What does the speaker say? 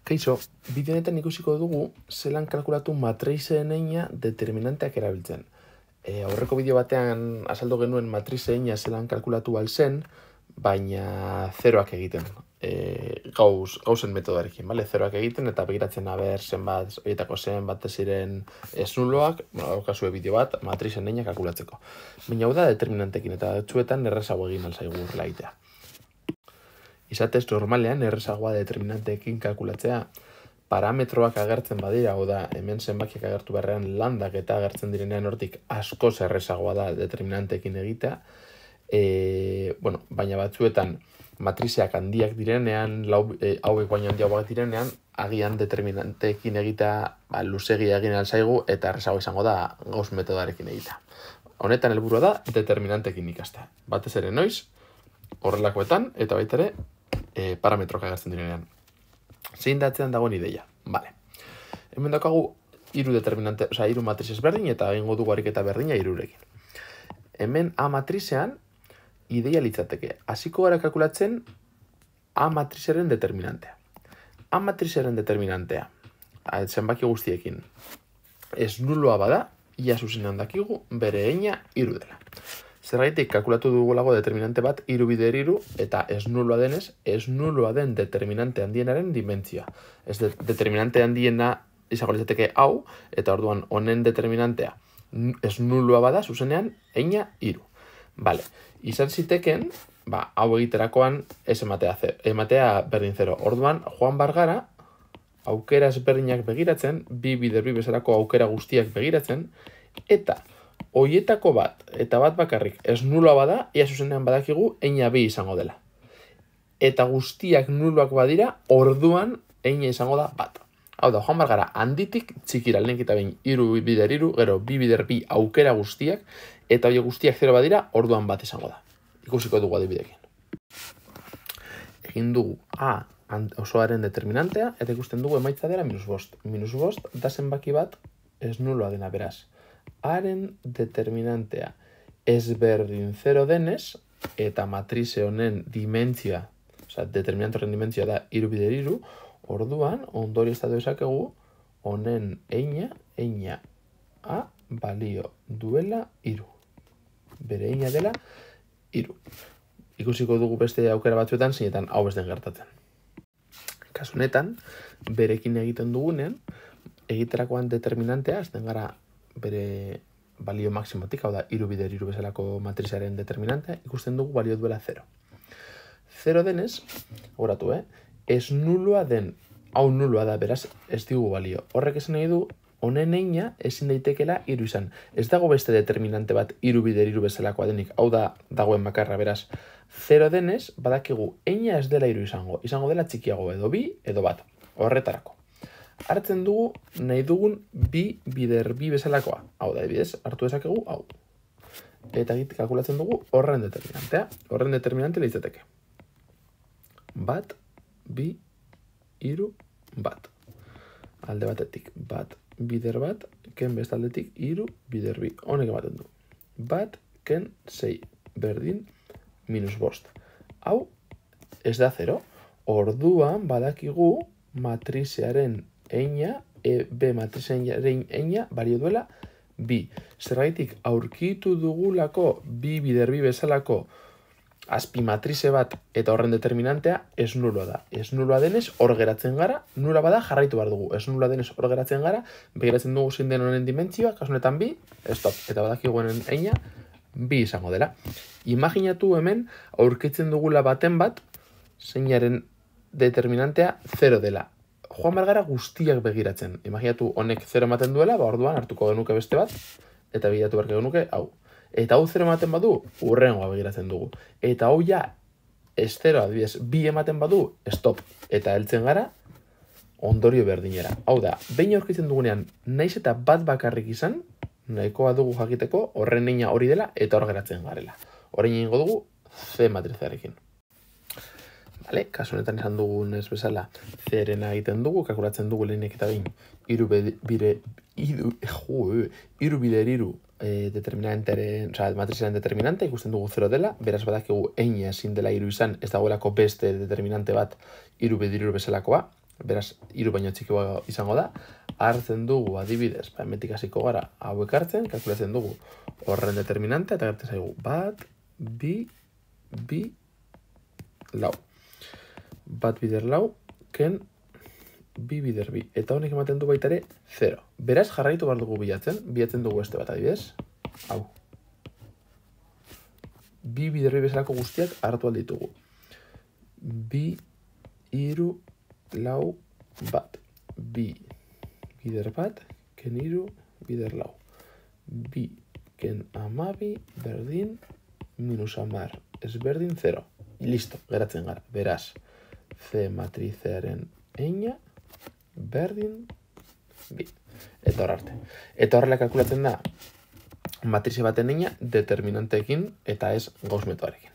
Kaixo, bideo honetan ikusiko dugu zelan kalkulatu matrizeen heina determinanteak erabiltzen. Aurreko bideo batean azaldu genuen matrize heina zelan kalkulatu zen, baina zeroak egiten. Gauzen metodoarekin, bale? Zeroak egiten eta begiratzen aber zenbat, horietako zenbat ziren nuloak, daukazue bideo bat, matrizen heina kalkulatzeko. Baina hau da determinantekin eta batzuetan errazago egin alzaigu horrela egitea. Izatez normalean errazagoa determinanteekin kalkulatzea parametroak agertzen badira, hau da, hemen zenbakiak agertu beharrean landak eta agertzen direnean hortik askoz errazagoa da determinanteekin egitea. Baina batzuetan matrizeak handiak direnean, hauek baina handiagoak direnean, agian determinanteekin egitea luzegia egin alzaigu eta errazago izango da gauz metodarekin egitea. Honetan helburua da determinanteekin ikastea. Batez ere noiz, horrelakoetan eta baita ere parametroak agertzen direnean. Zein da atzean dagoen ideia? Vale. Hemen daukagu hiru matriz berdin eta egingo dugu ariketa berdina hirurekin. Hemen A matrizean ideia litzateke. Hasiko gara kalkulatzen A matrizaren determinantea. A matrizaren determinantea, zenbaki guztiekin, ez nuloa bada, ia zuzenean dakigu bere heina hiru dela. Zergaitik kalkulatu dugulago determinante bat hiru bider hiru eta ez nuloa denez, ez nuloa den determinante handienaren dimentsioa. Ez determinante handiena izango litzateke hau, eta orduan honen determinantea ez nuloa bada zuzenean heina hiru. Vale, izan ziteken, hau egiterakoan ez ematea berdin zero. Orduan, joan bargara, aukera ezberdinak begiratzen, bi bider bi bezalako aukera guztiak begiratzen, eta hoietako bat, eta bat bakarrik, ez nuloa bada, ia zuzenean badakigu, heina bi izango dela. Eta guztiak nuloak badira, orduan heina izango da bat. Hau da, joan bargara, handitik txikira, lehenik eta behin, hiru bider hiru, gero bi bider bi aukera guztiak, eta hori guztiak zero badira, orduan bat izango da. Ikusiko dugu adibidekin. Egin dugu A osoaren determinantea, eta ikusten dugu emaitza dela -5. -5 da zenbaki bat ez nuloa dena, beraz. Aren determinantea ezberdin 0 denez, eta matrize honen dimentsioa, determinante horren dimentsioa da hiru bider hiru, orduan, ondorio estatu esakegu, honen heina A balio duela hiru. Bere heina dela hiru. Ikusiko dugu beste aukera batzuetan, zeinetan hau ez den gertatzen. Kasu honetan, berekin egiten dugunen, egiterakoan determinantea, ez den gara bere balio maksimotik, hau da, hiru bider hiru bezalako matrizaren determinantea, ikusten dugu balio duela 0. 0 denez, horatu, ez nuloa den, hau nuloa da, beraz, ez digu balio. Horrek esan nahi du, honen heina ezin daitekela hiru izan. Ez dago beste determinante bat hiru bider hiru bezalakoa denik, hau da dagoen bakarra, beraz. 0 denez, badakigu heina ez dela hiru izango dela txikiago edo bi edo bat, horretarako. Hartzen dugu nahi dugun bi bider bi bezalakoa, hau da, ebidez, hartu dezakegu, hau. Eta kalkulatzen dugu horren determinantea, horren determinante litzateke. Bat, bi, hiru, bat. Alde batetik, bat, bider bat, ken bestaldetik hiru bider bi. Honek ematen du. Bat, ken, 6, berdin, -5. Hau, ez da 0. Orduan badakigu matrizearen heina, B matrizearen heina, balio duela bi. Zergaitik aurkitu dugulako bi bider bi bezalako azpimatrize bat eta horren determinantea ez nuloa da. Ez nuloa denez hor geratzen gara, nula bada jarraitu behar dugu. Ez nuloa denez hor geratzen gara, begiratzen dugu zein den honen dimentsioa, kasunetan bi, stop. Eta badakigu honen heina, bi izango dela. Imaginatu hemen aurkitzen dugula baten bat, zeinaren determinantea 0 dela. Joan behar gara guztiak begiratzen. Imaginatu honek 0 ematen duela, orduan hartuko genuke beste bat, eta begiratu beharko genuke hau. Eta hau 0 ematen badu, hurrengoa begiratzen dugu. Eta hau ja, ez 0, adibidez, bi ematen badu, stop. Eta heltzen gara, ondorio berdinera. Hau da, behin aurkitzen dugunean, naiz eta bat bakarrik izan, nahikoa dugu jakiteko, horren heina hori dela, eta hor geratzen garela. Horrein egingo dugu, C matrizarekin. Vale, kasu honetan esan dugun ez bezala, C-rena egiten dugu, kalkulatzen dugu lehenik eta behin, hiru bider hiru matrizaren determinante, ikusten dugu 0 dela, beraz badakigu heina ezin dela hiru izan, ez dagoelako beste determinante bat hiru bider hiru bezalakoa, beraz, 3 baino txikiagoa izango da, hartzen dugu adibidez, hemetik hasiko gara hauek hartzen, kalkulatzen dugu horren determinantea, eta gertzen zaigu, 1, 2, 2, 4. 1 bider 4, ken 2 bider 2. Eta honek ematen du baita ere 0. Beraz, jarraitu behar dugu bilatzen dugu beste bat adibidez. Hau. 2 bider 2 bezalako guztiak hartu alditugu. 2, 3, 4, 1. 2 bider 1, ken 3 bider 4. 2 ken 12 berdin minus 10 ezberdin 0. Listo, geratzen gara. Beraz, C matrizearen eina berdin bi. Eta hor arte. Eta horrela kalkulatzen da matrize baten eina determinanteekin eta ez Gauss metodoarekin.